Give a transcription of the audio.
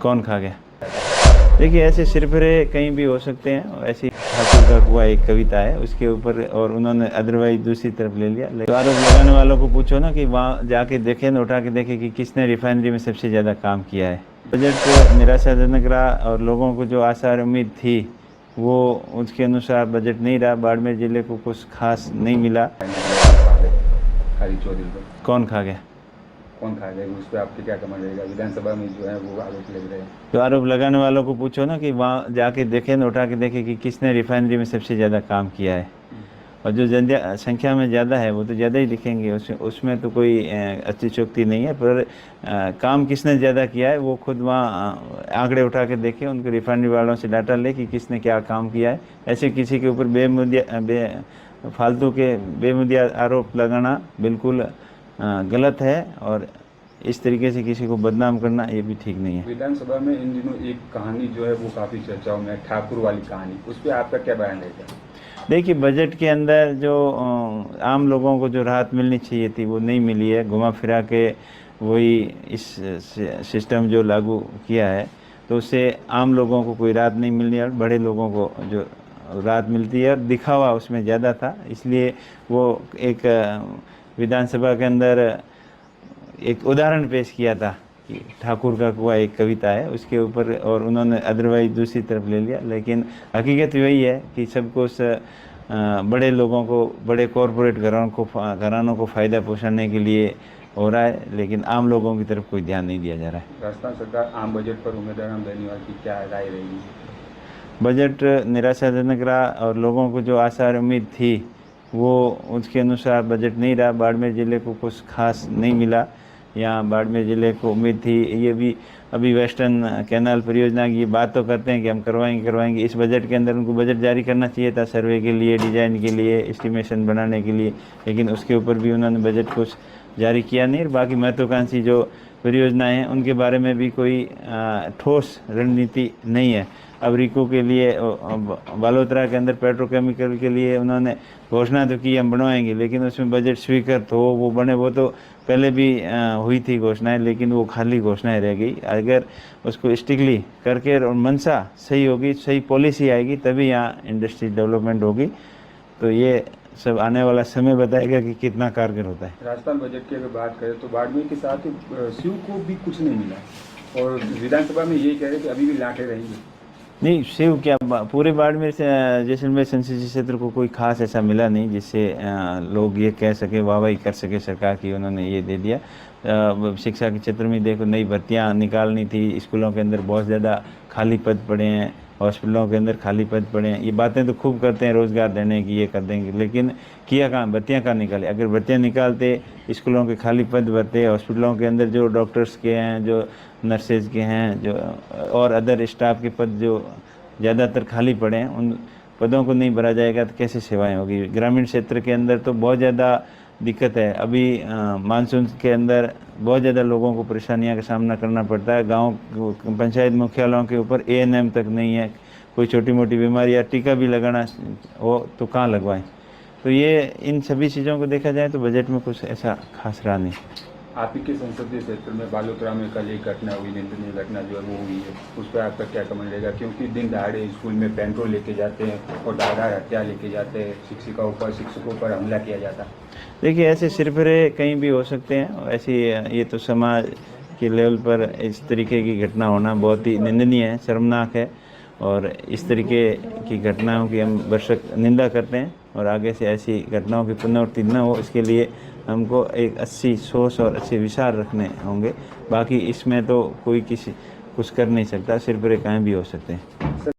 कौन खा गया? देखिए, ऐसे सिरफिरे कहीं भी हो सकते हैं। ऐसी ठाकुर का कुआं एक कविता है उसके ऊपर, और उन्होंने अदरवाइज दूसरी तरफ ले लिया। तो आरोप लगाने वालों को पूछो ना कि वहाँ जाके देखें ना, उठा के देखें कि किसने रिफाइनरी में सबसे ज़्यादा काम किया है। बजट निराशाजनक रहा और लोगों को जो आसार उम्मीद थी वो उसके अनुसार बजट नहीं रहा। बाड़मेर ज़िले को कुछ खास नहीं मिला। खाली चौधरी पर कौन खा गया? कौन खा जाएगा, उस पर आपके क्या कमेंट रहेगा? विधानसभा में जो है वो आरोप लग रहे हैं। तो आरोप लगाने वालों को पूछो ना कि वहाँ जाके देखें ना, उठा के देखें कि किसने रिफाइनरी में सबसे ज़्यादा काम किया है। और जो संख्या में ज़्यादा है वो तो ज़्यादा ही दिखेंगे, उसमें तो कोई अतिशयोक्ति नहीं है। पर काम किसने ज़्यादा किया है वो खुद वहाँ आंकड़े उठा के देखें, उनको रिफाइनरी वालों से डाटा ले कि किसने क्या काम किया है। ऐसे किसी के ऊपर फालतू के बेमुद्दा आरोप लगाना बिल्कुल गलत है, और इस तरीके से किसी को बदनाम करना ये भी ठीक नहीं है। विधानसभा में इन दिनों एक कहानी जो है वो काफ़ी चर्चाओं में है, ठाकुर वाली कहानी, उस पर आपका क्या बयान रहेगा? देखिए, बजट के अंदर जो आम लोगों को जो राहत मिलनी चाहिए थी वो नहीं मिली है। घुमा फिरा के वही इस सिस्टम जो लागू किया है तो उससे आम लोगों को कोई राहत नहीं मिलनी है, और बड़े लोगों को जो राहत मिलती है। और दिखावा उसमें ज़्यादा था, इसलिए वो एक विधानसभा के अंदर एक उदाहरण पेश किया था कि ठाकुर का कुआं एक कविता है उसके ऊपर, और उन्होंने अदरवाइज दूसरी तरफ ले लिया। लेकिन हकीकत वही है कि सबको उस बड़े लोगों को, बड़े कॉरपोरेट घरानों को फ़ायदा पहुंचाने के लिए हो रहा है, लेकिन आम लोगों की तरफ कोई ध्यान नहीं दिया जा रहा है। राजस्थान सरकार आम बजट पर उम्मीदवार बेनीवाल की क्या राय रहेगी? बजट निराशाजनक रहा और लोगों को जो आसार उम्मीद थी वो उसके अनुसार बजट नहीं रहा। बाड़मेर ज़िले को कुछ खास नहीं मिला। यहाँ बाड़मेर ज़िले को उम्मीद थी, ये भी अभी वेस्टर्न कैनाल परियोजना की बात तो करते हैं कि हम करवाएंगे। इस बजट के अंदर उनको बजट जारी करना चाहिए था सर्वे के लिए, डिज़ाइन के लिए, एस्टिमेशन बनाने के लिए, लेकिन उसके ऊपर भी उन्होंने बजट कुछ जारी किया नहीं। और बाकी महत्वाकांक्षी जो परियोजनाएं हैं उनके बारे में भी कोई ठोस रणनीति नहीं है। अब रिको के लिए बालोतरा के अंदर पेट्रोकेमिकल के लिए उन्होंने घोषणा तो की हम बनवाएंगे, लेकिन उसमें बजट स्वीकृत हो वो बने, वो तो पहले भी हुई थी घोषणाएं, लेकिन वो खाली घोषणाएं रह गई। अगर उसको स्ट्रिक्टली करके और मंशा सही होगी, सही पॉलिसी आएगी, तभी यहाँ इंडस्ट्री डेवलपमेंट होगी। तो ये सब आने वाला समय बताएगा कि कितना कारगर होता है। राजस्थान बजट की अगर बात करें तो बाड़मेर के साथ शिव को भी कुछ नहीं मिला, और विधानसभा में यही कह रहे कि अभी भी लाटे रहेंगे। नहीं, शिव क्या, पूरे बाड़मेर से जैसलमेर संसदीय क्षेत्र को कोई खास ऐसा मिला नहीं जिससे लोग ये कह सके, वाहवाही कर सके सरकार की उन्होंने ये दे दिया। शिक्षा के क्षेत्र में देखो, नई भर्तियां निकालनी थी, स्कूलों के अंदर बहुत ज़्यादा खाली पद पड़े हैं, हॉस्पिटलों के अंदर खाली पद पड़े हैं। ये बातें तो खूब करते हैं रोज़गार देने की, ये कर देंगे, लेकिन किया कहाँ? भर्तियाँ कहाँ निकाले? अगर भर्तियाँ निकालते, स्कूलों के खाली पद भरते, हॉस्पिटलों के अंदर जो डॉक्टर्स के हैं, जो नर्सेज के हैं, जो और अदर स्टाफ के पद जो ज़्यादातर खाली पड़े हैं, उन पदों को नहीं भरा जाएगा तो कैसे सेवाएं होगी? ग्रामीण क्षेत्र के अंदर तो बहुत ज़्यादा दिक्कत है। अभी मानसून के अंदर बहुत ज़्यादा लोगों को परेशानियां का सामना करना पड़ता है। गांव पंचायत मुख्यालयों के ऊपर एएनएम तक नहीं है। कोई छोटी मोटी बीमारी या टीका भी लगाना हो तो कहाँ लगवाएं? तो ये इन सभी चीज़ों को देखा जाए तो बजट में कुछ ऐसा खास रहा नहीं। आप ही के संसदीय क्षेत्र में बालोतरा में कल एक घटना हुई, निंदनीय घटना जो है वो हुई है, उस पर आपका क्या कमेंट रहेगा? क्योंकि दिन दहाड़े स्कूल में पेट्रोल लेके जाते हैं और धारदार हथियार लेके जाते हैं, शिक्षकों पर हमला किया जाता है। देखिए, ऐसे सिरफिरे कहीं भी हो सकते हैं। ऐसी ये तो समाज के लेवल पर इस तरीके की घटना होना बहुत ही निंदनीय है, शर्मनाक है, और इस तरीके की घटनाओं की हम भरसक निंदा करते हैं। और आगे से ऐसी घटनाओं की पुनरावृत्ति न हो, इसके लिए हमको एक अच्छी सोच और अच्छे विचार रखने होंगे। बाकी इसमें तो कोई कुछ कर नहीं सकता, सिरफिरे कहीं भी हो सकते हैं।